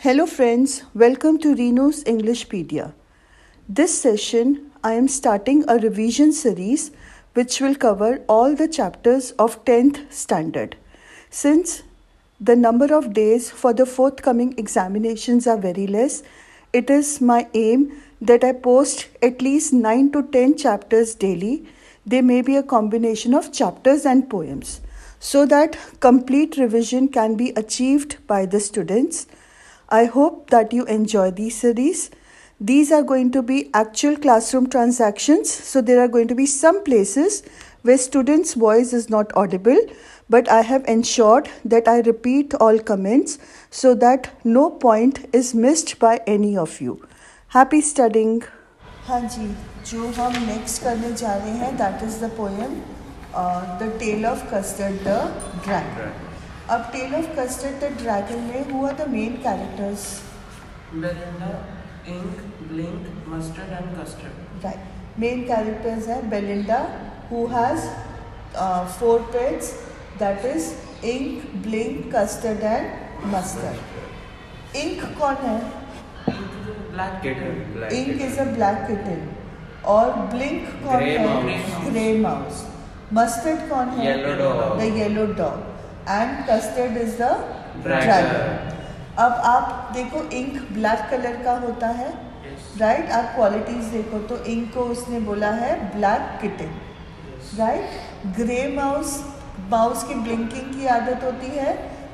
Hello friends, welcome to Reno's Englishpedia. This session I am starting a revision series which will cover all the chapters of 10th standard. Since the number of days for the forthcoming examinations are very less, it is my aim that I post at least 9 to 10 chapters daily. They may be a combination of chapters and poems, so that complete revision can be achieved by the students. I hope that you enjoy these series. These are going to be actual classroom transactions, so there are going to be some places where students' voice is not audible, but I have ensured that I repeat all comments so that no point is missed by any of you. Happy studying. हाँ जी, जो हम next करने जा रहे हैं that is the poem the tale of Custard the dragon. अब tale of Custard the dragon में हुआ the main characters Belinda, Ink, Blink, Mustard and Custard. Right. Main characters है Belinda who has 4 pets that is Ink, Blink, Custard and Mustard. Ink कौन है? Black kitten. Ink is a black kitten. और Blink कौन है? Grey mouse. Mustard कौन है? Yellow dog. The yellow dog. And custard is the dragon. अब आप देखो इंक ब्लैक कलर का होता है, राइट. आप क्वालिटीज देखो तो इंक को उसने बोला है black kitten, right. Grey mouse, mouse की ब्लिंकिंग की आदत होती है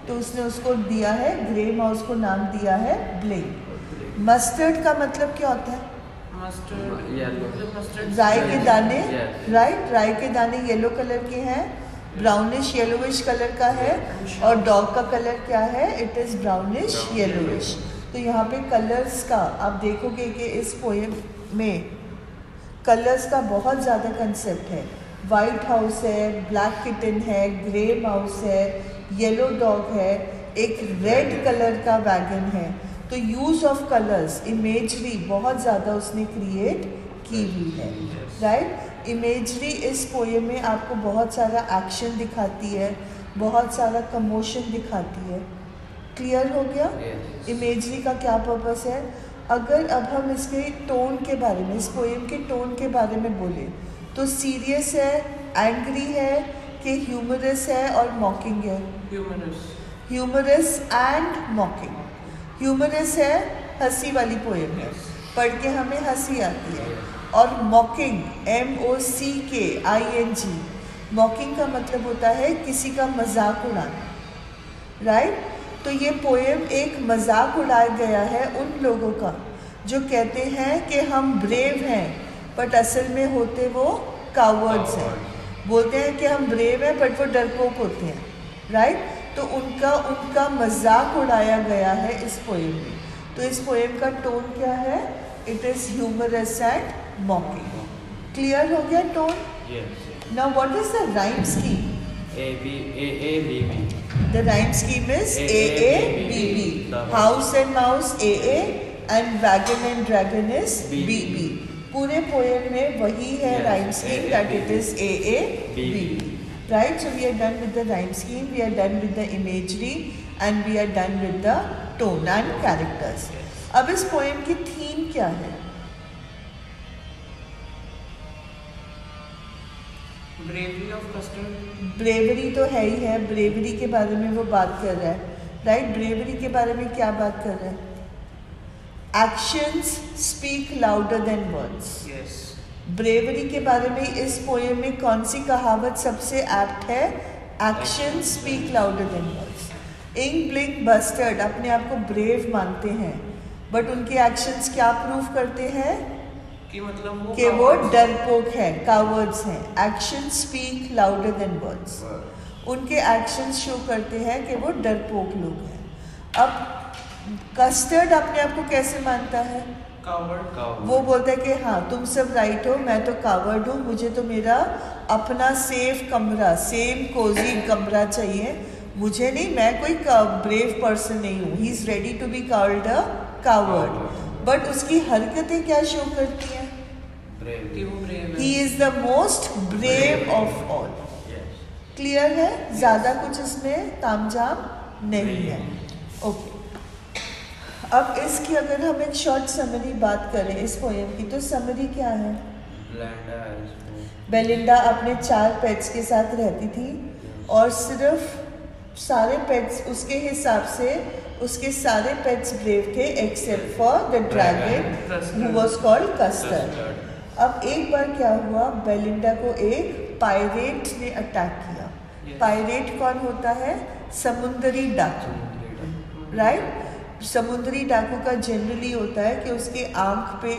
तो उसने उसको दिया है, ग्रे माउस को नाम दिया है ब्लिंक. मस्टर्ड का मतलब क्या होता है? Mustard yellow. राई के दाने, राइट. राई के दाने येलो कलर के हैं, ब्राउनिश येलोविश कलर का है. और डॉग का कलर क्या है? It is brownish yellowish. तो यहाँ पे कलर्स का आप देखोगे कि इस पोएम में कलर्स का बहुत ज़्यादा कंसेप्ट है. वाइट हाउस है, ब्लैक किटन है, ग्रे माउस है, येलो डॉग है, एक रेड कलर का वैगन है. तो यूज़ ऑफ कलर्स, इमेजरी बहुत ज़्यादा उसने क्रिएट की हुई है, राइट. इमेजरी इस पोएम में आपको बहुत सारा एक्शन दिखाती है, बहुत सारा कमोशन दिखाती है. क्लियर हो गया? इमेजरी का क्या पर्पस है? अगर अब हम इसके टोन के बारे में, इस पोएम के टोन के बारे में बोले तो सीरियस है, एंग्री है कि ह्यूमरस है और मॉकिंग है? Humerus and मॉकिंग. ह्यूमरस है, हंसी वाली पोएम है, पढ़ के हमें हंसी आती है. और मॉकिंग, MOCKING, मॉकिंग का मतलब होता है किसी का मजाक उड़ाना, राइट. तो ये पोएम एक मजाक उड़ाया गया है उन लोगों का जो कहते हैं कि हम ब्रेव हैं बट असल में होते वो कावर्ड्स हैं. बोलते हैं कि हम ब्रेव हैं बट वो डरपोक होते हैं, राइट. तो उनका मजाक उड़ाया गया है इस पोएम में. तो इस पोएम का टोन क्या है? It is humorous and mocking. Clear हो गया tone? Now what is the rhyme scheme? AABB. The rhyme scheme is AABB. House and mouse AA and wagon and dragon is BB. पूरे poem में वही है rhyme scheme, that it is AABB. Right? So we are done with the rhyme scheme, we are done with the imagery and we are done with the tone and characters. अब इस poem की theme क्या है? Bravery of custard. Bravery तो है ही है, bravery के बारे में वो बात कर रहा है, राइट. ब्रेवरी के बारे में क्या बात कर रहा है? Actions speak louder than words. Bravery के बारे में इस पोएम में कौन सी कहावत सबसे एप्ट है? Action speak louder than words. Ink, Blink, Mustard अपने आप को ब्रेव मानते हैं बट उनके एक्शंस क्या प्रूव करते हैं? कि वो डरपोक है, कावर्ड्स हैं. Action speak louder than words. उनके एक्शंस शो करते हैं कि वो डरपोक लोग हैं. अब कस्टर्ड अपने आप को कैसे मानता है? कावर्ड. वो बोलता है कि हाँ तुम सब राइट हो, मैं तो कावर्ड हूँ, मुझे तो मेरा अपना सेफ कमरा, सेम कोजी कमरा चाहिए, मुझे नहीं, मैं कोई ब्रेव पर्सन नहीं हूँ. He is ready to be called a coward. But उसकी हरकतें क्या शो करती हैं? He is the most brave of all. Clear है? ज़्यादा कुछ इसमें तामझाम नहीं है. ओके. अब इसकी अगर हम एक शॉर्ट समरी बात करें इस पोएम की, तो समरी क्या है? बेलिंडा अपने 4 पेट्स के साथ रहती थी और सिर्फ सारे पेट्स उसके हिसाब से उसके सारे पेट्स ब्रेव थे except for the dragon who was called custard. अब एक बार क्या हुआ, बेलिंडा को एक पायरेट ने अटैक किया। पायरेट कौन होता है? समुद्री डाकू, राइट? समुद्री डाकू का जनरली होता है कि उसके आंख पे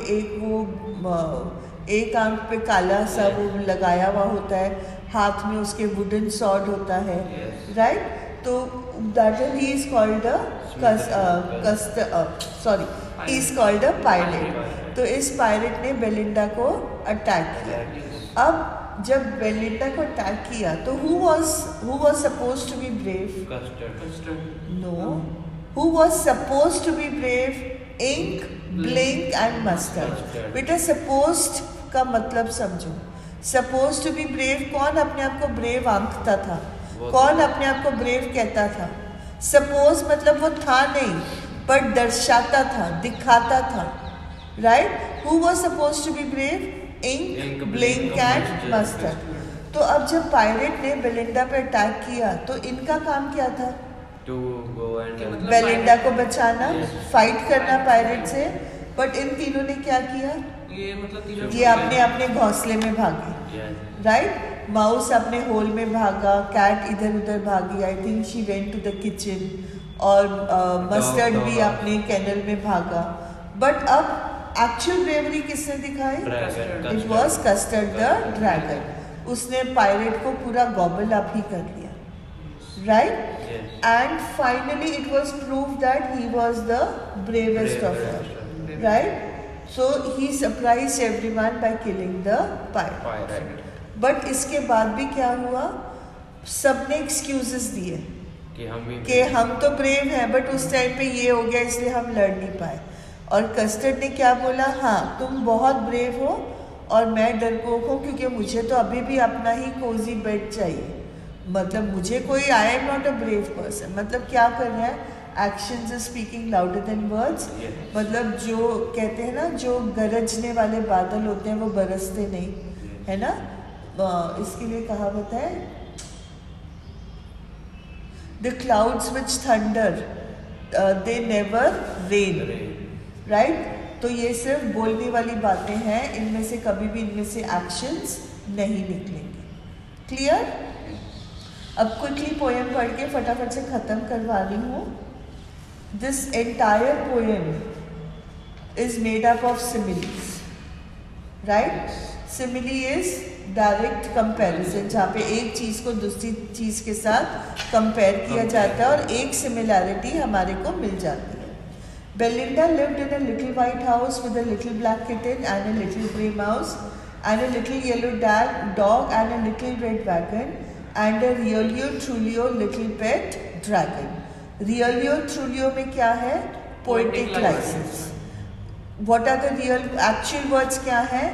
एक आंख पे काला सा वो लगाया हुआ होता है, हाथ में उसके वुडन सॉर्ड होता है, राइट? तो that he is called he is called a pirate. तो इस पायरेट ने बेलिंडा को अटैक किया। अब जब बेलिंडा को अटैक किया तो who was supposed to be brave? Custard. No. Who was supposed to be brave? Ink, Blink and Mustard. बेटा supposed का मतलब समझो। Supposed to be brave, कौन अपने आप को brave आंकता था? कौन अपने आप को brave कहता था? Suppose मतलब वो था नहीं, पर दर्शाता था, दिखाता था, right? Who was supposed to be brave? Ink, Blink and Mustard. तो अब जब पायरेट ने बेलिंडा पे अटैक किया तो इनका काम क्या था? To go and बेलिंडा को बचाना, फाइट करना पायरेट से। बट इन तीनों ने क्या किया? ये अपने अपने घोंसले में भागे, राइट? माउस अपने होल में भागा, कैट इधर उधर भागी, I think she went to the kitchen, और मस्टर्ड भी अपने कैनल में भागा। बट अब एक्चुअल ब्रेवरी किसने दिखाई? It was custard the dragon. उसने पायरेट को पूरा गॉबल अप ही कर लिया, right? And finally it was prove that he was the bravest of all, right? So he surprise everyone by killing the pirate. But इसके बाद भी क्या हुआ? सबने एक्सक्यूजेस दिए कि हम तो ब्रेव हैं, बट उस टाइम पे ये हो गया इसलिए हम लड़ नहीं पाए। और कस्टर्ड ने क्या बोला? हाँ, तुम बहुत ब्रेव हो और मैं डरपोक हूँ, क्योंकि मुझे तो अभी भी अपना ही कोजी बेड चाहिए। मतलब मुझे कोई, I am not a brave person. मतलब क्या कर रहा है? Actions are speaking louder than words. मतलब जो कहते हैं ना, जो गरजने वाले बादल होते हैं वो बरसते नहीं, है ना? इसके लिए कहावत है, the clouds which thunder they never rain, right? तो ये सिर्फ बोलने वाली बातें हैं, इनमें से कभी भी इनमें से एक्शंस नहीं निकलेंगे। क्लियर? अब क्विकली पोएम पढ़ के फटाफट से खत्म करवा रही हूँ। This entire poem is made up of similes, right? Simile is direct comparison, जहाँ पे एक चीज़ को दूसरी चीज़ के साथ कंपेयर किया जाता है और एक सिमिलैरिटी हमारे को मिल जाती है। Belinda lived in a little white house with a little black kitten and a little grey mouse and a little yellow dog and a little red wagon and a Realio Trulio little pet dragon. Realio Trulio में क्या है? Poetic license. What are the actual words क्या है?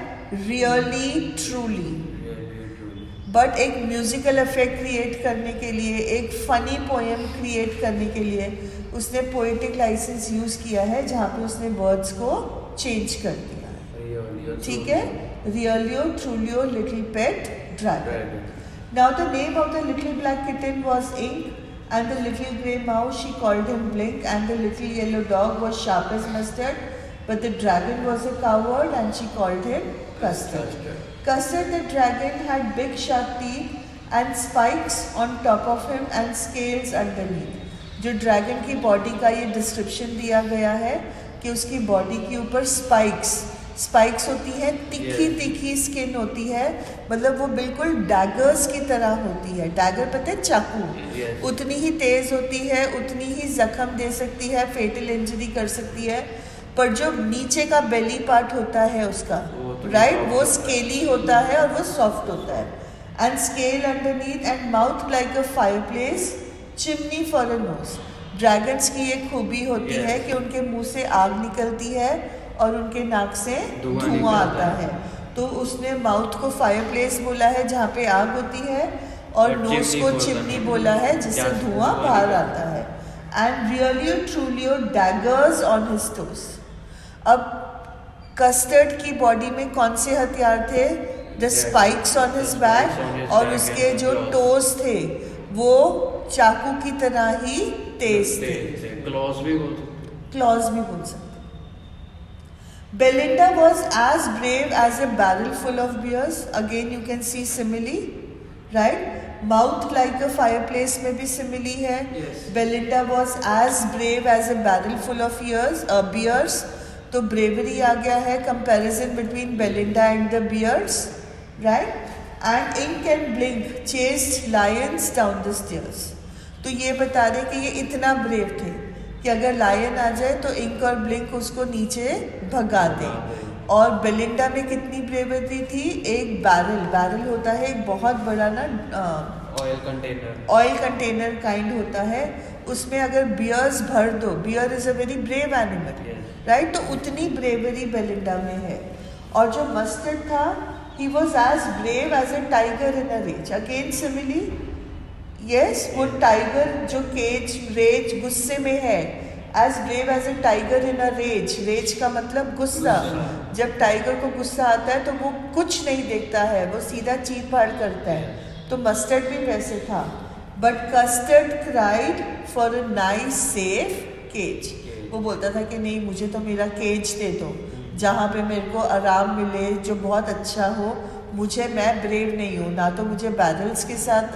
Really, truly. But एक musical effect create करने के लिए, एक फनी पोएम क्रिएट करने के लिए उसने पोएटिक लाइसेंस यूज़ किया है, जहाँ पे उसने वर्ड्स को चेंज कर दिया है, ठीक है? Realio trulio little pet dragon. Now the name of the little black kitten was Ink and the little grey mouse she called him Blink and the little yellow dog was sharp as Mustard but the dragon was a coward and she called him Custard. Custard the dragon had big sharp teeth and spikes on top of him and scales underneath. जो dragon की body का ये description दिया गया है कि उसकी body के ऊपर स्पाइक्स होती है, तिखी स्किन होती है, मतलब वो बिल्कुल डैगर्स की तरह होती है। डैगर पता है? चाकू। उतनी ही तेज होती है, उतनी ही जख्म दे सकती है, फेटल इंजरी कर सकती है, पर जो नीचे का बेली पार्ट होता है उसका, राइट, वो स्केली होता है और वो सॉफ्ट होता है। And scale underneath and mouth like a fireplace, chimney for a knows. Dragons की एक खूबी होती है कि उनके मुंह से आग निकलती है और उनके नाक से धुआं आता है। तो उसने माउथ को फायरप्लेस बोला है जहाँ पे आग होती है, और नोज को चिमनी बोला है जिससे धुआं बाहर आता है। and really truly daggers on his toes. अब कस्टर्ड की बॉडी में कौन से हथियार थे? The spikes on his back, और उसके जो टोज थे वो चाकू की तरह ही तेज थे। क्लॉज भी बोल सकते। Belinda was as brave as a barrel full of beers. Again you can see simile, right? Mouth like a fireplace में भी simile है। Yes. Belinda was as brave as a barrel full of beers. तो bravery आ गया है, comparison between Belinda and the beers, right? And ink and blink chased lions down the stairs. तो ये बता रहे कि ये इतना brave थे कि अगर लायन आ जाए तो इंक और ब्लिंक उसको नीचे भगा दे। और बेलिंडा में कितनी ब्रेवरी थी? एक बैरल होता है, एक बहुत बड़ा ना ऑयल कंटेनर काइंड होता है, उसमें अगर बियर्स भर दो, bear is a very brave animal, right? तो उतनी ब्रेवरी बेलिंडा में है। और जो मस्टर्ड था, he was as brave as a tiger in a rage. Again simile, yes, वो टाइगर जो रेज गुस्से में है, as brave as a tiger in a rage. Rage का मतलब गुस्सा। जब टाइगर को गुस्सा आता है तो वो कुछ नहीं देखता है, वो सीधा चीर फाड़ करता है। तो मस्टर्ड भी वैसे था। But Custard cried for a nice safe cage. वो बोलता था कि नहीं, मुझे तो मेरा केज दे दो जहाँ पे मेरे को आराम मिले, जो बहुत अच्छा हो। मैं ब्रेव नहीं हूँ, ना तो मुझे बैरल्स के साथ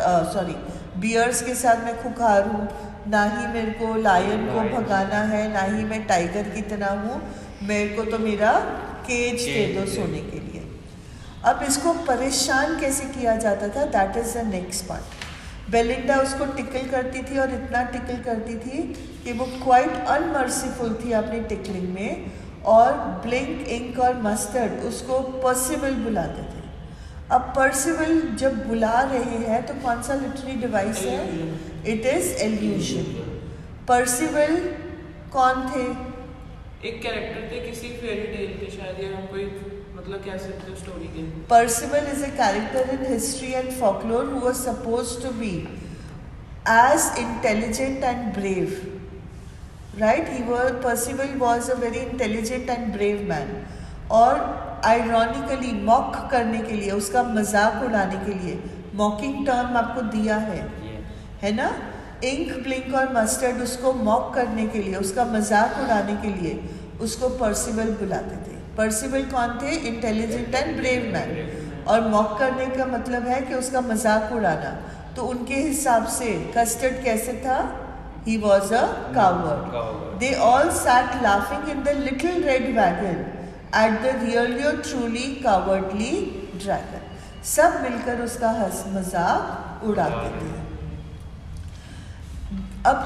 बियर्स के साथ मैं खुखार हूँ, ना ही मेरे को लायन को भगाना है, ना ही मैं टाइगर की तरह हूँ। मेरे को तो मेरा केज दे दो सोने के लिए। अब इसको परेशान कैसे किया जाता था, that is the next part. Belinda उसको टिकल करती थी, और इतना टिकल करती थी कि वो क्वाइट अनमर्सीफुल थी अपनी टिकलिंग में। और ब्लिंक, इंक और मस्टर्ड उसको पर्सिबल बुलाते थे। अब पर्सिबल जब बुला रहे हैं तो कौन सा लिटरेरी डिवाइस है? It is allusion. पर्सिबल कौन थे? एक कैरेक्टर थे किसी फेरी टेल के, शायद, या हम कोई मतलब कह सकते हो स्टोरी के। पर्सिबल is a character in history and folklore who was supposed to be as intelligent and brave, right? Percival was a very intelligent and brave man. और आयरॉनिकली मॉक करने के लिए, उसका मजाक उड़ाने के लिए, मॉकिंग टर्म आपको दिया है ना? इंक, ब्लिंक और मस्टर्ड उसको मॉक करने के लिए, उसका मजाक उड़ाने के लिए उसको पर्सिबल बुलाते थे। पर्सिबल कौन थे? Intelligent and brave man. और मॉक करने का मतलब है कि उसका मजाक उड़ाना। तो उनके हिसाब से कस्टर्ड कैसे था? He was a coward. They all sat laughing in the little red wagon at the really or truly cowardly dragon. सब मिलकर उसका मजाक उड़ाते थे। अब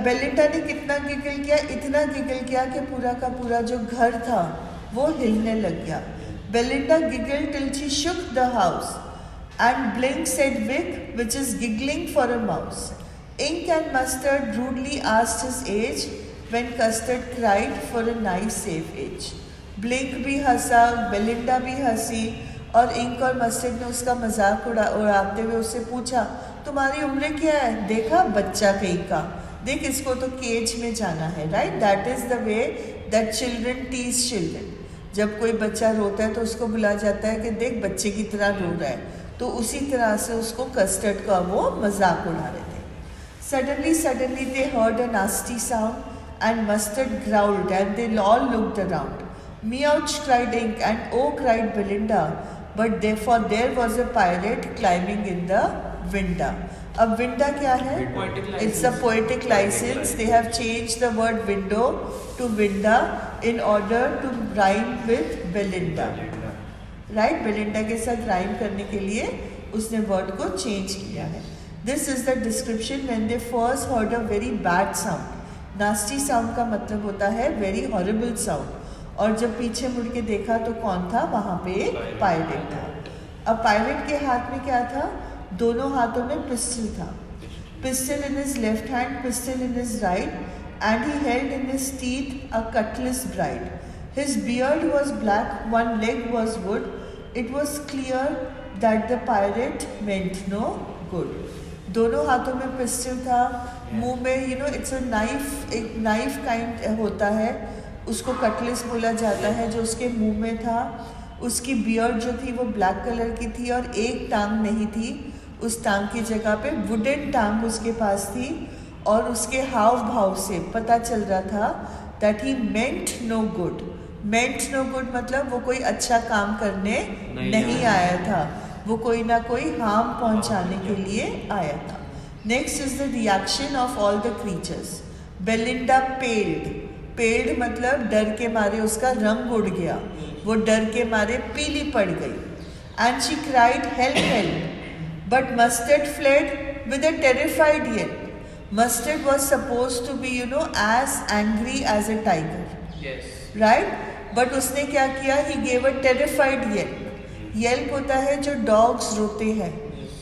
बेलिंडा ने कितना गिगल किया? इतना गिगल किया कि पूरा का पूरा जो घर था वो हिलने लग गया। Belinda giggle till she shook the house, and Blink said Vic, which is giggling for a mouse. Ink and Mustard rudely asked his age, when Custard cried for a nice safe age. Blink भी हंसा, Belinda भी हंसी, और ink और mustard ने उसका मजाक उड़ाते हुए उससे पूछा, तुम्हारी उम्र क्या है? देखा बच्चा कहीं का, देख इसको तो केज में जाना है, right? That is the way that children tease children. जब कोई बच्चा रोता है तो उसको बुला जाता है कि देख बच्चे की तरह रो रहा है। तो उसी तरह से उसको कस्टर्ड का वो मजाक उड़ा रहे थे। Suddenly they heard a nasty sound, and Mustard growled, and they all looked around. Meouch, cried Ink, and oh, cried Belinda, but there was a pirate climbing in the window. अब window क्या है? It's a poetic license. They have changed the word window to window in order to rhyme with Belinda. Right? Belinda के साथ rhyme करने के लिए उसने word को change किया है। This is the description when they first heard a very bad sound. Nasty sound का मतलब होता है very horrible sound. और जब पीछे मुड़ के देखा तो कौन था? वहाँ पे एक पायरेट था। अब पायरेट के हाथ में क्या था? दोनों हाथों में पिस्टल था। Pistol in his left hand, pistol in his right, and he held in his teeth a cutlass bright. His beard was black, one leg was wood. It was clear that the pirate meant no good. दोनों हाथों में pistol था, मुंह में it's a knife, एक knife kind होता है, उसको कटलेस बोला जाता है, जो उसके मुंह में था। उसकी बियर्ड जो थी वो ब्लैक कलर की थी और एक टांग नहीं थी, उस टांग की जगह पे वुडन टांग उसके पास थी। और उसके हाव भाव से पता चल रहा था that he meant no good. Meant no good मतलब वो कोई अच्छा काम करने नहीं आया था, वो कोई ना कोई हार्म पहुंचाने के लिए आया था। Next is the reaction of all the creatures. Belinda पेल्ड मतलब डर के मारे उसका रंग उड़ गया, वो डर के मारे पीली पड़ गई। And she cried help help, but Mustard fled with a terrified yell. Mustard was supposed to be as angry as a tiger, yes, right? But उसने क्या किया? He gave a terrified yelp. Yelp होता है जो dogs रोते हैं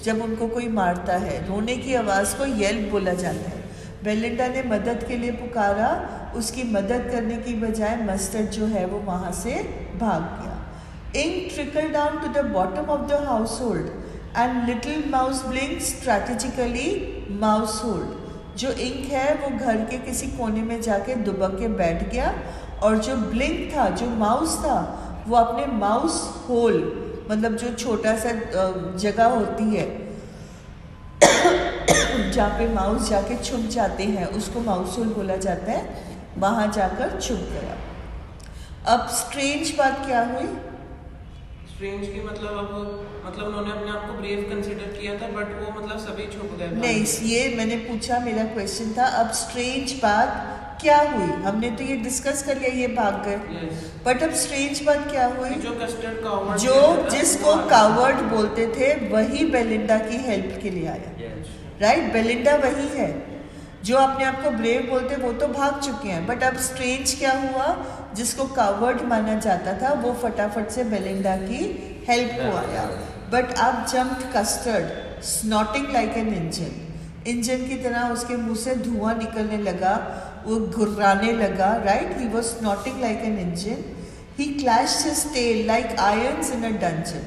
जब उनको कोई मारता है, रोने की आवाज़ को yelp बोला जाता है। बेलिंडा ने मदद के लिए पुकारा, उसकी मदद करने की बजाय मस्टर्ड जो है वो वहाँ से भाग गया। Ink trickled down to the bottom of the household and little mouse blinked strategically mousehold. जो इंक है वो घर के किसी कोने में जाके दुबक के बैठ गया, और जो ब्लिंक था, जो माउस था, वो अपने माउस होल मतलब जो छोटा सा जगह होती है जहाँ पे माउस जाके छुप जाते हैं, उसको माउस होल बोला जाता है, वहाँ जाकर छुप गया। अब स्ट्रेंज बात क्या हुई? स्ट्रेंज की मतलब उन्होंने अपने आप को ब्रेव कंसीडर किया था, बट वो मतलब सभी छुप गए। नहीं, ये मैंने पूछा, मेरा क्वेश्चन था अब स्ट्रेंज बात क्या हुई? हमने तो ये डिस्कस कर लिया, ये भाग गए, बट अब स्ट्रेंज बात क्या हुई? जो कस्टर्ड कावर्ड, जो जिसको कावर्ड बोलते थे वही बेलिंडा की हेल्प के लिए आया, राइट? बेलिंडा वही है जो अपने आप को ब्रेव बोलते, वो तो भाग चुके हैं, बट अब स्ट्रेंज क्या हुआ? जिसको कावर्ड माना जाता था वो फटाफट से बेलिंडा की हेल्प को आया। बट अब jumped custard snorting like an engine की तरह उसके मुंह से धुआं निकलने लगा, वो घुर्राने लगा, right? He was snorting like an engine. He clashed his tail like irons in a dungeon.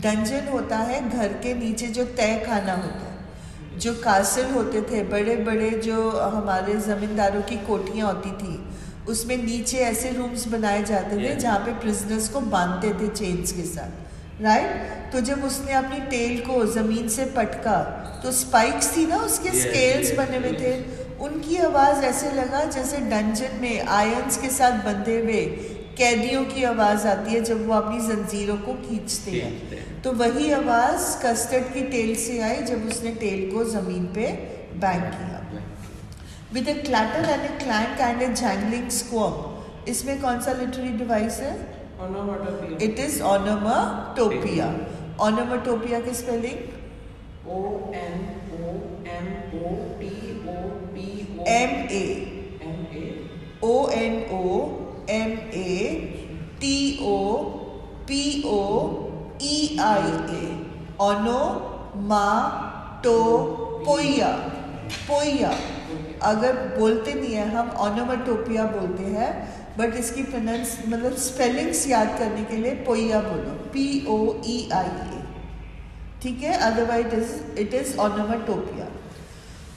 Dungeon होता है घर के नीचे जो तय खाना होता है, जो कासल होते थे, बड़े बड़े जो हमारे ज़मींदारों की कोठियाँ होती थी, उसमें नीचे ऐसे रूम्स बनाए जाते थे जहाँ पे प्रिजनर्स को बांधते थे चेन्स के साथ, राइट? तो जब उसने अपनी टेल को ज़मीन से पटका तो स्पाइक्स थी ना, उसके स्केल्स बने हुए थे, उनकी आवाज़ ऐसे लगा जैसे डंजन में आयरन्स के साथ बंधे हुए कैदियों की आवाज़ आती है जब वो अपनी जंजीरों को खींचते हैं। तो वही आवाज़ कस्टर्ड की टेल से आई जब उसने टेल को ज़मीन पे बैंग किया। With a clatter and a clank and a jangling squirm. इसमें कौन सा लिटरेरी डिवाइस है? It is onomatopoeia. ओनोमाटोपिया की स्पेलिंग ONOMATOPOEIA। ओनोमाटोपोइया। पोइया अगर बोलते नहीं है हम, ओनोमाटोपिया बोलते हैं, बट इसकी प्रोनाउंस मतलब स्पेलिंग्स याद करने के लिए पोइया बोलो, POEIA, ठीक है? Otherwise it is onomatopoeia.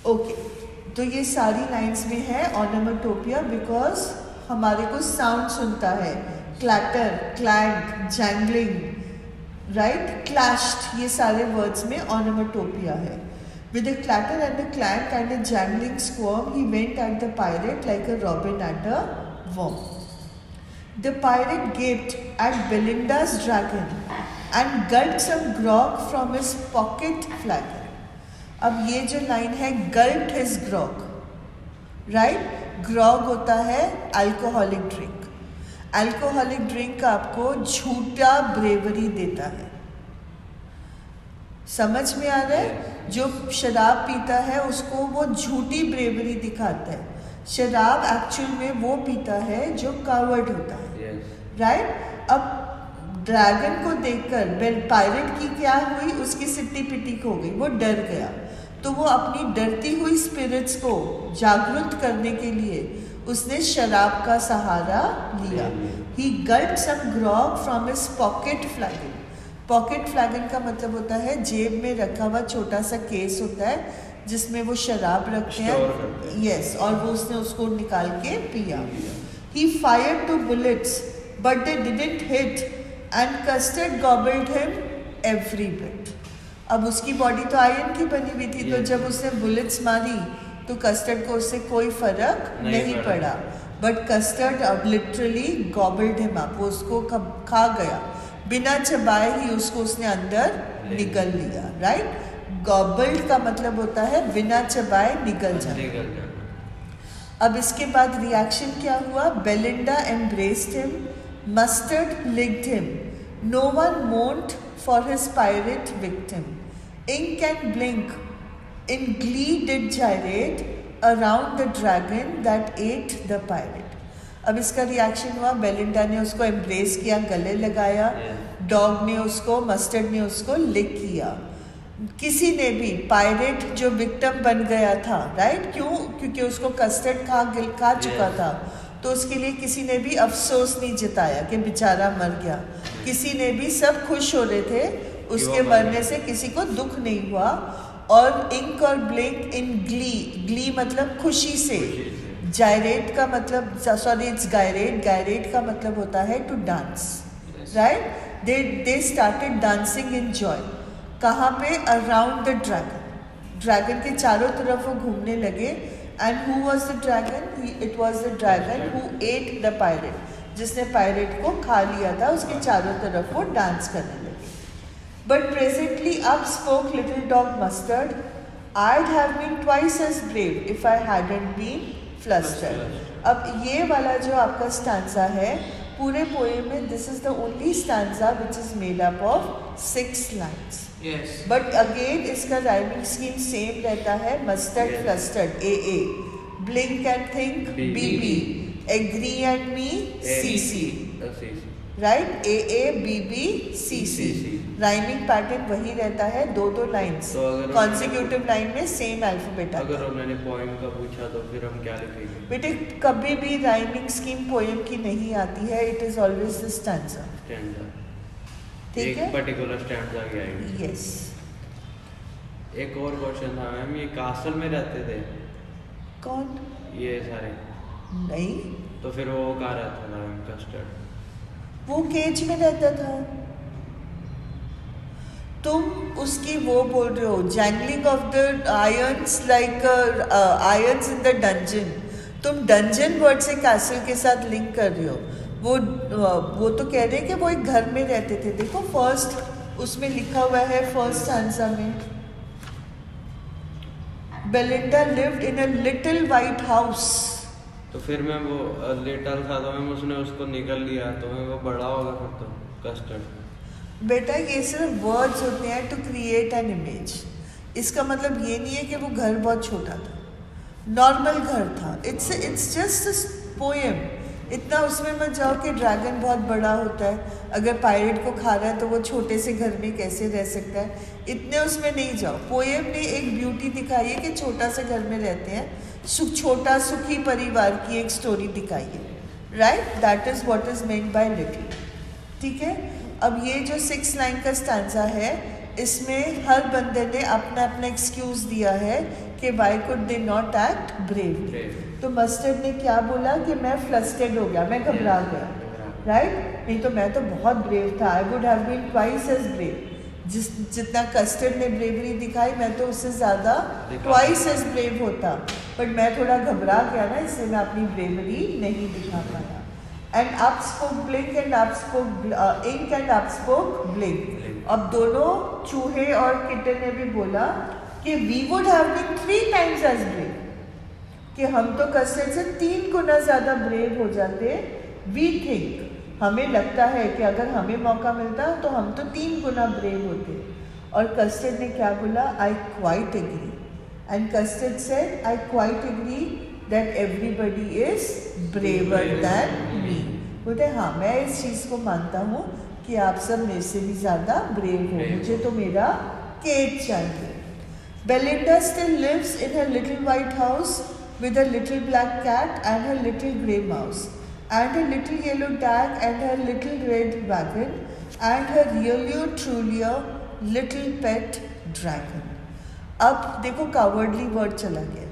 Okay, तो ये सारी लाइंस में है ओनोमाटोपिया बिकॉज हमारे को साउंड सुनता है, clatter, clank, jingling, right? Clashed, ये सारे वर्ड्स में ओनोमाटोपिया है। With a clatter and a clank and a jangling squirm, he went at the pirate like a robin at a worm. The pirate gaped at Belinda's dragon and gulped some grog from his pocket flagon. अब ये जो line है, gulped his grog, right? grog होता है alcoholic drink. Alcoholic drink आपको झूठा bravery देता है, समझ में आ रहा है? जो शराब पीता है उसको वो झूठी ब्रेवरी दिखाता है। शराब एक्चुअल में वो पीता है जो कावर्ड होता है, राइट? अब ड्रैगन को देखकर पायरेट की क्या हुई? उसकी सिट्टी पिटी हो गई, वो डर गया, तो वो अपनी डरती हुई स्पिरिट्स को जागरूक करने के लिए उसने शराब का सहारा लिया। He gulped some grog from his pocket flagon. Pocket flagon का मतलब होता है जेब में रखा हुआ छोटा सा केस होता है जिसमें वो शराब रखते हैं, यस, और वो उसने उसको निकाल के पिया। He fired 2 bullets, but they didn't hit, and custard gobbled him every bit. अब उसकी बॉडी तो आयरन की बनी हुई थी, तो जब उसने बुलेट्स मारी तो कस्टर्ड को उससे कोई फर्क नहीं पड़ा, बट कस्टर्ड अब लिटरली गॉबल्ड हिम अप, वो उसको खा गया, बिना चबाए ही उसको उसने अंदर निगल लिया, राइट। गॉबल्ड का मतलब होता है बिना चबाए निगल जाना। अब इसके बाद रिएक्शन क्या हुआ? Belinda embraced him, Mustard licked him, no one mourned for his pirate victim, Ink and Blink in glee did gyrate around the dragon that ate the pirate. अब इसका रिएक्शन हुआ, बेलिंडा ने उसको एम्ब्रेस किया, गले लगाया, डॉग ने उसको, मस्टर्ड ने उसको लिक किया। किसी ने भी पायरेट जो विक्टिम बन गया था, राइट, क्यों? क्योंकि उसको कस्टर्ड खा चुका था, तो उसके लिए किसी ने भी अफसोस नहीं जताया कि बेचारा मर गया। किसी ने भी, सब खुश हो रहे थे उसके मरने से, किसी को दुख नहीं हुआ। और इंक और ब्लिंक इन ग्ली, ग्ली मतलब खुशी से, जायरेट का मतलब, सॉरी इट्स गायरेट, गायरेट का मतलब होता है to dance, right. They started dancing in joy. कहाँ पे? अराउंड द ड्रैगन, ड्रैगन के चारों तरफ वो घूमने लगे। And who was the dragon? It was the dragon who eight the pirate, जिसने पायरेट को खा लिया था, उसके चारों तरफ वो डांस करने लगे। But presently up spoke little dog mustard, I'd have been twice as brave if I hadn't been flustered. अब ये वाला जो आपका स्टैंजा है पूरे पोएम में, this is the only stanza which is made up of 6 lines. But again इसका rhyming scheme same रहता है, Mustard flustered AA, Blink and think BB, agree and me CC, right, AA BB CC। Rhyming pattern वही रहता है, दो lines consecutive line में same alphabet. अगर उन्होंने पोएम का पूछा तो फिर हम क्या लिखेंगे? बेटे कभी भी राइमिंग स्कीम पोएम की नहीं आती है, it is always the stanza, ठीक है, पर्टिकुलर स्टैंजा की आएगी। यस। एक और क्वेश्चन था मैम, ये कासल में रहते थे कौन? ये सारे नहीं, तो फिर वो कहाँ रहता था मैम? कस्टर्ड वो केज में रहता था। तुम उसकी वो बोल रहे हो, jingling of the irons, like irons in the dungeon. तुम डंजन वर्ड से कैसल के साथ लिंक कर रहे हो। वो तो कह रहे हैं कि वो एक घर में रहते थे। देखो फर्स्ट उसमें लिखा हुआ है, फर्स्ट आंसर में, Belinda lived in a little white house. तो फिर मैं वो लिटिल था तो मैं उसने उसको निकल लिया, तो मैं वो बड़ा होगा फिर तो कस्टर्ड। बेटा ये सिर्फ वर्ड्स होते हैं टू क्रिएट एन इमेज। इसका मतलब ये नहीं है कि वो घर बहुत छोटा था, नॉर्मल घर था। It's just poem. इतना उसमें मत जाओ कि ड्रैगन बहुत बड़ा होता है, अगर पायरेट को खा रहा है तो वो छोटे से घर में कैसे रह सकता है, इतने उसमें नहीं जाओ। पोएम ने एक ब्यूटी दिखाई है कि छोटा सा घर में रहते हैं, छोटा सुखी परिवार की एक स्टोरी दिखाई है, right. That is what is meant by little, ठीक है। अब ये जो 6 लाइन का स्टैंजा है, इसमें हर बंदे ने अपना अपना एक्सक्यूज दिया है कि Y could they not act bravely. तो मस्टर्ड ने क्या बोला कि मैं फ्लस्टेड हो गया, मैं घबरा गया, राइट। नहीं तो मैं तो बहुत ब्रेव था, I would have been twice as brave. जितना कस्टर्ड ने ब्रेवरी दिखाई, मैं तो उससे ज़्यादा ट्वाइस एज ब्रेव होता, बट मैं थोड़ा घबरा गया ना, इसलिए मैं अपनी ब्रेवरी नहीं दिखा पाया। And up spoke Blink and up spoke Ink and up spoke Blink. अब दोनों चूहे और किटन ने भी बोला कि we would have been 3 times as brave, कि हम तो कस्टर्ड से 3 गुना ज़्यादा ब्रेव हो जाते। वी थिंक, हमें लगता है कि अगर हमें मौका मिलता तो हम तो 3 गुना ब्रेव होते। और कस्टर्ड ने क्या बोला? I quite agree. And Custard said I quite agree that everybody is braver than me. बोलते हाँ, मैं इस चीज़ को मानता हूँ कि आप सब मेरे से भी ज़्यादा ब्रेव हो, मुझे तो मेरा केज चाहिए। Belinda still lives in her little white house with a little black cat and her little grey mouse and a little yellow dog and her little red wagon. and her really truly a little pet dragon. अब देखो cowardly word चला गया,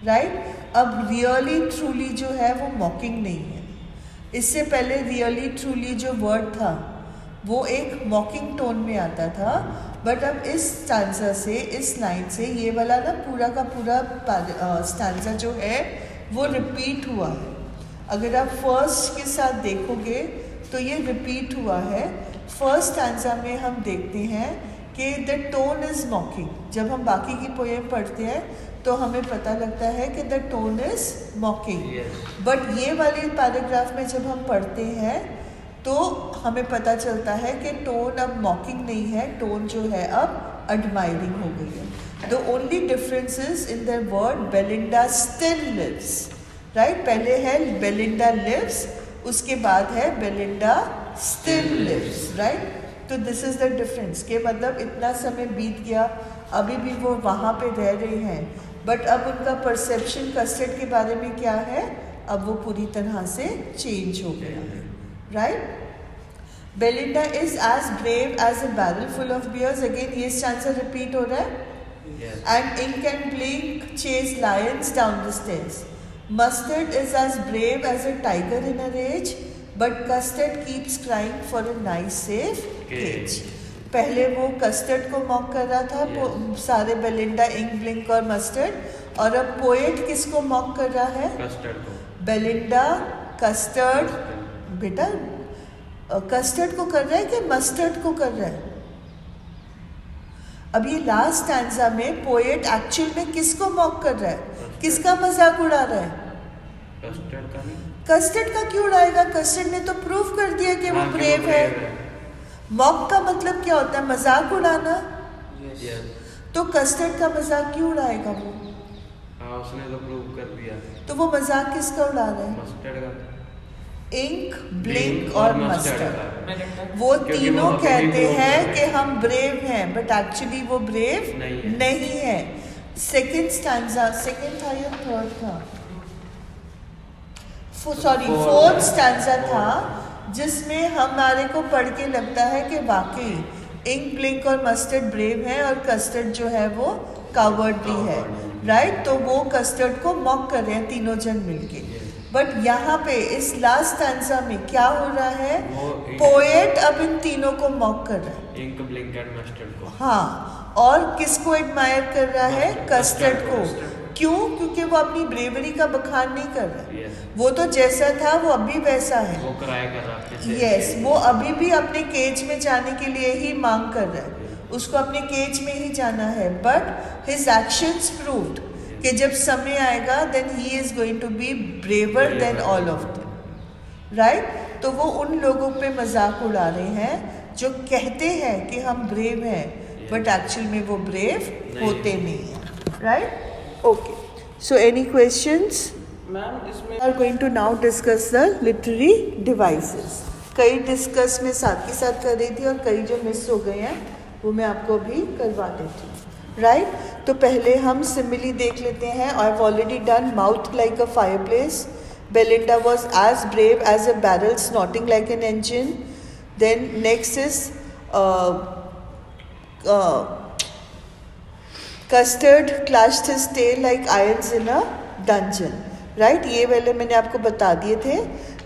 right? अब really truly जो है वो मॉकिंग नहीं है. इससे पहले रियली ट्रूली जो वर्ड था वो एक मॉकिंग टोन में आता था, बट अब इस स्टैंजा से, इस लाइन से ये वाला ना पूरा का पूरा स्टैंजा जो है वो रिपीट हुआ है. अगर आप फर्स्ट के साथ देखोगे तो ये रिपीट हुआ है. फर्स्ट स्टैंजा में हम देखते हैं कि द टोन इज मॉकिंग. जब हम बाकी की पोएम पढ़ते हैं तो हमें पता लगता है कि द टोन इज मॉकिंग, बट ये वाले पैराग्राफ में जब हम पढ़ते हैं तो हमें पता चलता है कि टोन अब मॉकिंग नहीं है, टोन जो है अब एडमायरिंग हो गई है. The only difference is in the word Belinda still lives, right? पहले है बेलिंडा लिव्स, उसके बाद है बेलिंडा स्टिल लिव्स, राइट? तो दिस इज द डिफरेंस कि मतलब इतना समय बीत गया, अभी भी वो वहाँ पे रह रहे हैं, बट अब उनका परसेप्शन कस्टर्ड के बारे में क्या है, अब वो पूरी तरह से चेंज हो गया है, right? Belinda is as brave as a barrel full of bears. Again ये स्टैंजा रिपीट हो रहा है. And Ink and Blink chase lions down the stairs. Mustard is as brave as a tiger in a rage, but Custard keeps crying for a nice safe cage. पहले वो Custard को mock कर रहा था, सारे बेलिंडा, इंक, ब्लिंक और Mustard, और अब पोएट किसको मॉक कर रहा है? कस्टर्ड को. बेलिंडा कस्टर्ड, बेटा कस्टर्ड को कर रहा है कि मस्टर्ड को कर रहा है? अब ये लास्ट स्टैंजा में पोएट एक्चुअल में किसको मॉक कर रहा है, किसका मजाक उड़ा रहा है? कस्टर्ड का नहीं. कस्टर्ड का क्यों उड़ाएगा? कस्टर्ड ने तो प्रूव कर दिया कि वो ब्रेव है. मॉक का मतलब क्या होता है? मजाक उड़ाना. तो कस्टर्ड का मजाक क्यों उड़ाएगा वो? हाँ, उसने तो प्रूव कर दिया. तो वो मजाक किसका उड़ा रहा है? मस्टर्ड का. इंक, ब्लिंक और मस्टर्ड, वो तीनों कहते हैं कि हम ब्रेव हैं, बट एक्चुअली वो ब्रेव नहीं है. सेकंड स्टैंजा, सेकंड था या थर्ड था? सॉरी, फोर्थ स्टैंजा था, जिसमें हमारे को पढ़ के लगता है कि वाकई इंक, ब्लिंक और मस्टर्ड ब्रेव है और कस्टर्ड जो है वो कावर्डली है, राइट? तो वो कस्टर्ड को मॉक कर रहे हैं तीनों जन मिलके. बट यहाँ पे इस लास्ट स्टैंजा में क्या हो रहा है? पोएट अब इन तीनों को मॉक कर रहा है, इंक, ब्लिंक एंड मस्टर्ड को. हाँ, और किसको एडमायर कर रहा है? कस्टर्ड को. क्यों? क्योंकि वो अपनी ब्रेवरी का बखान नहीं कर रहा है. वो तो जैसा था वो अभी वैसा है. वो कराया कर रहा है. यस, वो अभी भी अपने केज में जाने के लिए ही मांग कर रहा है, उसको अपने केज में ही जाना है. बट हिज एक्शंस प्रूव्ड कि जब समय आएगा then he is going to be braver than all of them, right? तो वो उन लोगों पे मजाक उड़ा रहे हैं जो कहते हैं कि हम ब्रेव हैं, बट एक्चुअल में वो ब्रेव होते नहीं हैं, right? Okay, so any questions? Ma'am इसमें are going to now discuss the literary devices. कई डिस्कस में साथ के साथ कर रही थी और कई जो मिस हो गए हैं वो मैं आपको अभी करवा देती हूँ, राइट? तो पहले हम सिमिली देख लेते हैं. I have already done mouth like a fireplace. Belinda was as brave as a barrel snorting like an engine. Then next is Custard clashed his tail like irons in a dungeon, right? ये वाले मैंने आपको बता दिए थे.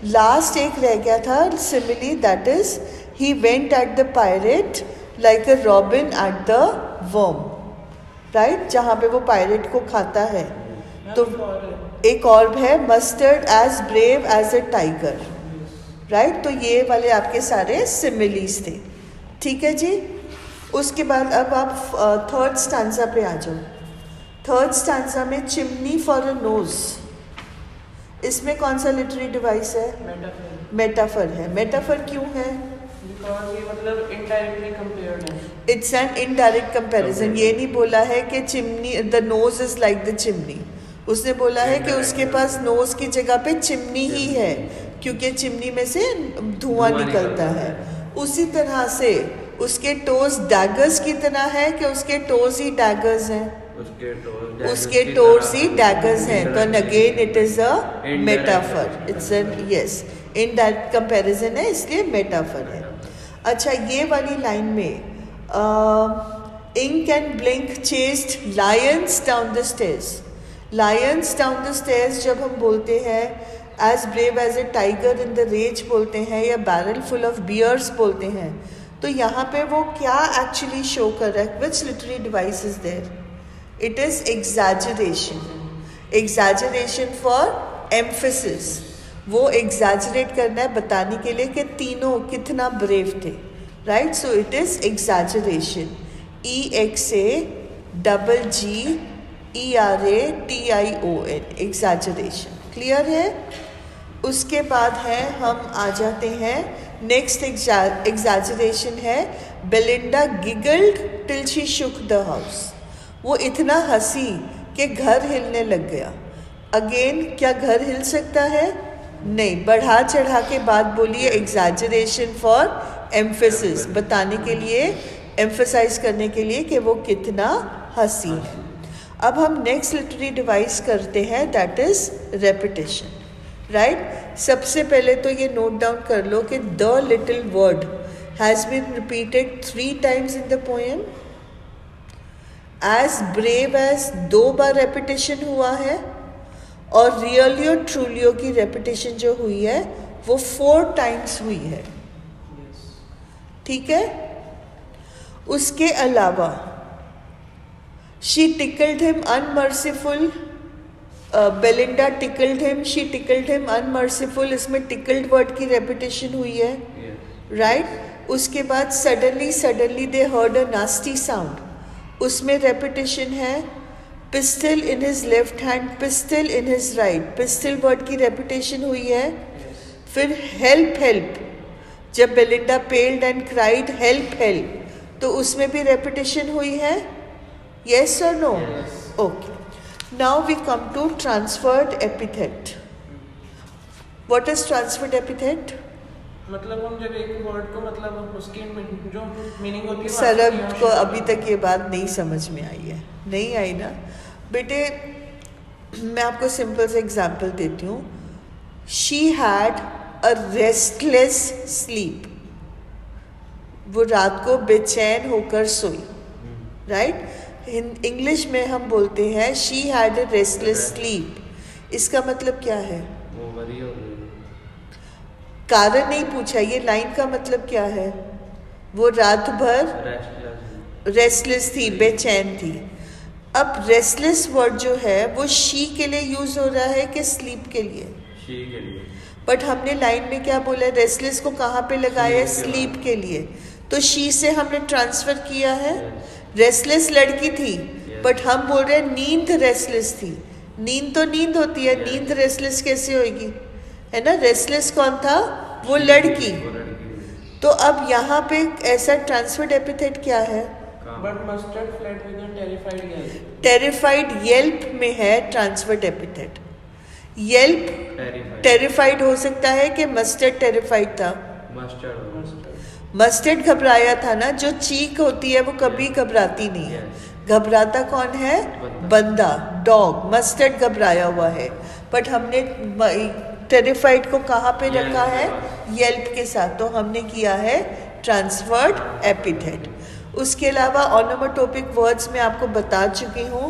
Last एक रह गया था simile, that is he went eight the pirate like a robin at the worm, right? जहाँ पे वो पायरेट को खाता है. तो एक और है Mustard as brave as a tiger, right? तो ये वाले आपके सारे सिमिलीज थे, ठीक है जी. उसके बाद अब आप थर्ड स्टैंजा पे आ जाओ. थर्ड स्टैंजा में चिमनी फॉर अ नोज, इसमें कौन सा लिटरेरी डिवाइस है? मेटाफर है. मेटाफर क्यों है? बिकॉज ये मतलब इनडायरेक्टली कंपेयर्ड है. It's an indirect comparison. ये नहीं बोला है कि chimney, the nose is like the chimney. उसने बोला है कि उसके पास नोज की जगह पे चिमनी ही है, क्योंकि चिमनी में से धुआं निकलता है. उसी तरह से उसके टोज डैगर्स की तरह है कि उसके टोज ही डैगर्स हैं. उसके टोज ही डैगर्स हैं. तो again it is a metaphor. It's an, yes, indirect comparison है, इसलिए मेटाफर है. अच्छा, ये वाली लाइन में Ink and Blink chased lions down the stairs. Lions down the stairs जब हम बोलते हैं, as brave as a tiger in the rage बोलते हैं, या बैरल फुल ऑफ बियर्स बोलते हैं, तो यहाँ पे वो क्या एक्चुअली शो कर रहा है? Which literary device is there? It is exaggeration. Exaggeration for emphasis. वो एग्जैजरेट करना है बताने के लिए कि तीनों कितना ब्रेव थे, right? So it is exaggeration. EXAGGERATION, exaggeration. Clear है? उसके बाद है, हम आ जाते हैं नेक्स्ट एग्जैजरेशन है, Belinda giggled till she shook the house. वो इतना हंसी कि घर हिलने लग गया। अगेन, क्या घर हिल सकता है? नहीं। बढ़ा चढ़ा के बात बोलिए, एग्जैजरेशन फॉर एम्फेसिस, बताने के लिए, एम्फेसाइज करने के लिए कि वो कितना हंसी है। अब हम नेक्स्ट लिटरेरी डिवाइस करते हैं, दैट इज रेपिटेशन, राइट? सबसे पहले तो ये नोट डाउन कर लो कि the little word has been repeated 3 times in the poem. As brave as 2 बार रेपिटेशन हुआ है, और रियलियो ट्रूलियो की रेपिटेशन जो हुई है वो 4 times हुई है, ठीक है? उसके अलावा she tickled him unmercifully, Belinda tickled him, she tickled him unmercifully, इसमें टिकल्ड वर्ड की रेपिटेशन हुई है, राइट? उसके बाद suddenly suddenly they heard a nasty sound, उसमें रेपिटेशन है। Pistol in his left hand, pistol in his right, pistol word की रेपिटेशन हुई है। फिर हेल्प हेल्प, जब Belinda paled and cried help help, तो उसमें भी रेपिटेशन हुई है। येस और no? Okay. Now we come to transferred epithet. What is transferred epithet? मतलब हम जब एक वर्ड को मतलब उसकी जो मीनिंग होती है, सरब को अभी तक ये बात नहीं समझ में आई है। नहीं आई ना बेटे? मैं आपको सिंपल से एग्जांपल देती हूँ। She had a restless sleep, वो रात को बेचैन होकर सोई, राइट? इंग्लिश में हम बोलते हैं she had a restless sleep. इसका मतलब क्या है? वो वरी हो गई। कारण नहीं पूछा, ये लाइन का मतलब क्या है? वो रात भर रेस्टलेस थी, बेचैन थी। अब रेस्टलेस वर्ड जो है वो शी के लिए यूज हो रहा है कि स्लीप के लिए? शी के लिए। बट हमने लाइन में क्या बोला है? रेस्टलेस को कहाँ पे लगाया है? स्लीप के लिए। तो शी से हमने ट्रांसफर किया है। रेस्टलेस लड़की थी, बट हम बोल रहे हैं नींद रेस्टलेस थी। नींद तो नींद होती है, नींद रेस्टलेस कैसे होगी? है ना? रेस्टलेस कौन था? वो लड़की। तो अब यहाँ पे ऐसा ट्रांसफर्ड एपिथेट क्या है? But mustard flat with a terrified Yelp. Terrified Yelp में है ट्रांसफर्ड एपिथेट। येल्प टेरिफाइड हो सकता है कि मस्टर्ड टेरिफाइड था? मस्टर्ड घबराया था ना। जो चीख होती है वो कभी घबराती नहीं है। घबराता कौन है? बंदा, डॉग। मस्टर्ड घबराया हुआ है, बट हमने टेरिफाइड को कहाँ पे रखा है? येल्प के साथ। तो हमने किया है ट्रांसफर्ड एपिथेट। उसके अलावा ऑनोमोटोपिक वर्ड्स में आपको बता चुकी हूँ,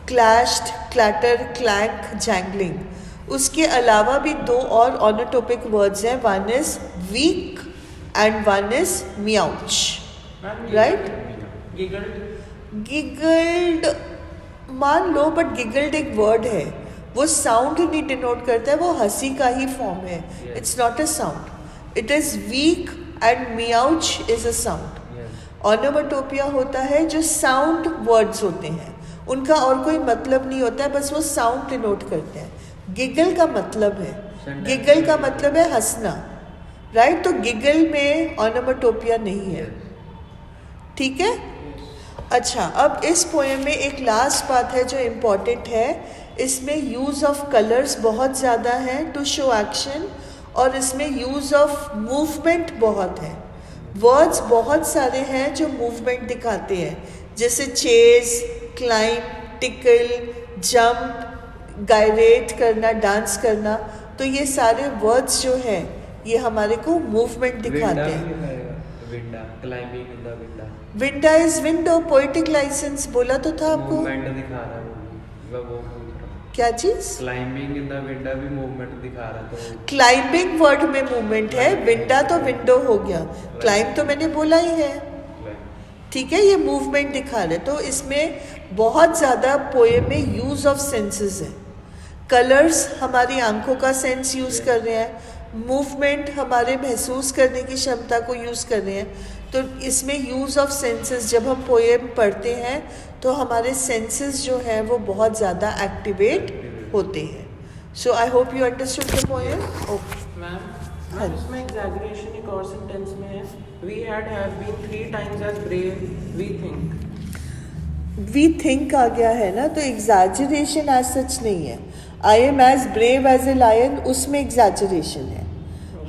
क्लैश्ड, क्लैटर, क्लैंक, जैंगलिंग। उसके अलावा भी 2 और ऑनोटोपिक वर्ड्स हैं, one is weeck and one is meowch, right? Giggled मान लो, बट गिगल्ड एक वर्ड है, वो साउंड नहीं डिनोट करता है, वो हंसी का ही फॉर्म है। It's not a sound. It is weeck and meowch is a sound. Onomatopoeia होता है जो साउंड वर्ड्स होते हैं, उनका और कोई मतलब नहीं होता है, बस वो साउंड डिनोट करते हैं। गिगल का मतलब है, गिगल का मतलब है हंसना, राइट? तो गिगल में ऑनोमोटोपिया नहीं है, ठीक है? अच्छा, अब इस पोएम में एक लास्ट बात है जो इम्पॉर्टेंट है। इसमें यूज़ ऑफ कलर्स बहुत ज़्यादा है टू शो एक्शन, और इसमें यूज़ ऑफ मूवमेंट बहुत है। वर्ड्स बहुत सारे हैं जो मूवमेंट दिखाते हैं, जैसे चेज, क्लाइंब, टिकल, जंप, गायरेट करना, डांस करना। तो ये सारे वर्ड्स जो हैं ये हमारे को मूवमेंट दिखाते हैं। Winda, climbing in the winda. Winda is window, poetic license बोला तो था आपको। मूवमेंट दिखा रहा है वो पूछ रहा हूँ। क्या चीज? क्लाइंबिंग इन द विंडा भी मूवमेंट दिखा रहा है तो। क्लाइंबिंग वर्ड में मूवमेंट है, विंडा तो विंडो हो गया, क्लाइंब तो मैंने बोला ही है, ठीक है। ये मूवमेंट दिखा रहे, तो इसमें बहुत ज़्यादा पोएम में यूज़ ऑफ सेंसेस है। कलर्स हमारी आंखों का सेंस यूज़ कर रहे हैं, मूवमेंट हमारे महसूस करने की क्षमता को यूज़ कर रहे हैं। तो इसमें यूज़ ऑफ सेंसेस, जब हम पोएम पढ़ते हैं तो हमारे सेंसेस जो हैं वो बहुत ज़्यादा एक्टिवेट होते हैं। So I hope you understood the poem. Okay ma'am, इसमें एग्जैजरेशन एक और सेंटेंस में है, we have been 3 times as brave we think। We think आ गया है ना, तो एग्जैजरेशन एज सच नहीं है। I am as brave as a lion, उसमें एग्जैजरेशन है।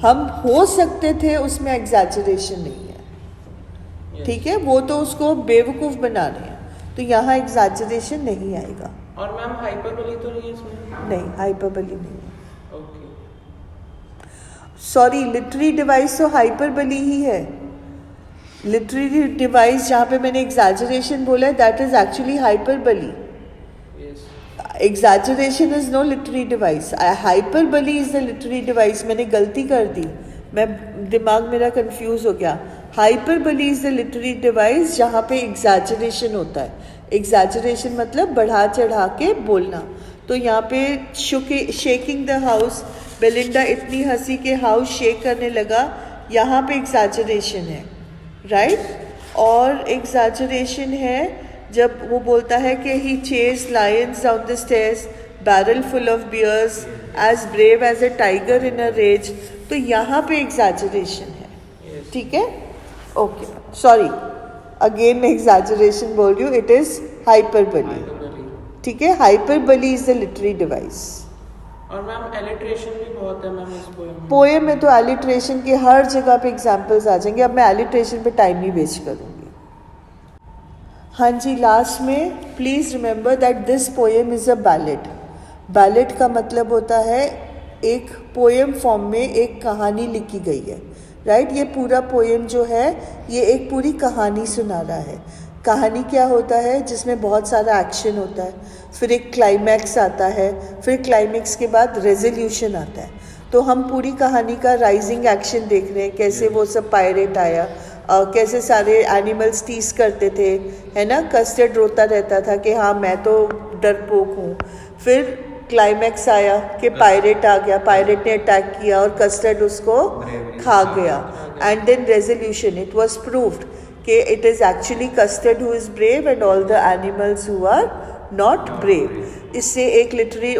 हम हो सकते थे, उसमें एग्जैजरेशन नहीं है, ठीक है। वो तो उसको बेवकूफ़ बना रहे हैं, तो यहाँ एग्जैजरेशन नहीं आएगा। और मैम हाइपरबोली तो नहीं है इसमें? नहीं, हाइपरबली नहीं है। ओके, सॉरी, लिटरेरी डिवाइस तो हाइपरबली ही है। लिटरेरी डिवाइस जहाँ पे मैंने एग्जैजरेशन बोला है, that is actually hyperbole. Exaggeration is no literary device, hyperbole is the literary device. मैंने गलती कर दी, दिमाग मेरा कंफ्यूज हो गया। Hyperbole is the literary device जहाँ पे एग्जैजरेशन होता है। एग्जैजरेशन मतलब बढ़ा चढ़ा के बोलना। तो यहाँ पे शेकिंग द हाउस, बेलिंडा इतनी हंसी के हाउस शेक करने लगा, यहाँ पे एग्जैजरेशन है, राइट। और एग्जैजरेशन है जब वो बोलता है कि he chase lions down the stairs, barrel full of bears, as brave as a tiger in a rage. तो यहाँ पे एग्जैजरेशन है, ठीक है। ओके, सॉरी, अगेन मैं एग्जैजरेशन बोल रही हूँ, इट इज हाइपरबली, ठीक है। Hyperbole is the literary device. और मैम एलिट्रेशन भी बहुत है मैम इस पोएम में। तो एलिट्रेशन के हर जगह पे एग्जाम्पल्स आ जाएंगे। अब मैं एलिट्रेशन पे टाइम नहीं वेस्ट करूँगी। हाँ जी, लास्ट में please remember that this poem is a ballad. Ballad का मतलब होता है एक पोएम फॉर्म में एक कहानी लिखी गई है, राइट। ये पूरा पोएम जो है ये एक पूरी कहानी सुना रहा है। कहानी क्या होता है, जिसमें बहुत सारा एक्शन होता है, फिर एक क्लाइमैक्स आता है, फिर क्लाइमैक्स के बाद रेजोल्यूशन आता है। तो हम पूरी कहानी का राइजिंग एक्शन देख रहे हैं, कैसे वो सब पायरेट आया, कैसे सारे एनिमल्स टीज करते थे, है ना। कस्टर्ड रोता रहता था कि हाँ मैं तो डरपोक हूँ। फिर क्लाइमैक्स आया कि पायरेट आ गया, पायरेट ने अटैक किया और कस्टर्ड उसको खा गया। And then resolution, it was proved कि it is actually Custard who is brave and all the animals who are not brave. इससे एक लिटरेरी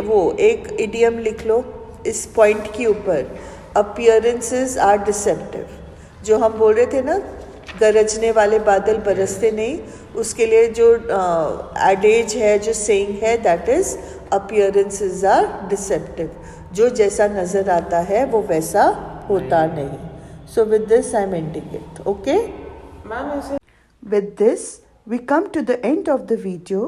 एक इडियम लिख लो इस पॉइंट के ऊपर, अपीयरेंसेस आर डिसेप्टिव। जो हम बोल रहे थे ना, गरजने वाले बादल बरसते नहीं, उसके लिए जो एडेज है, जो सेइंग है, that is appearances are deceptive. जो जैसा नज़र आता है वो वैसा होता नहीं। So with this I am ending it, okay ma'am. With this, we come to the end of the video.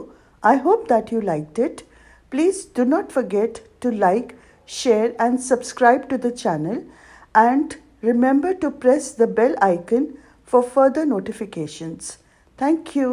I hope that you liked it. Please do not forget to like, share and subscribe to the channel, and remember to press the bell icon for further notifications. Thank you.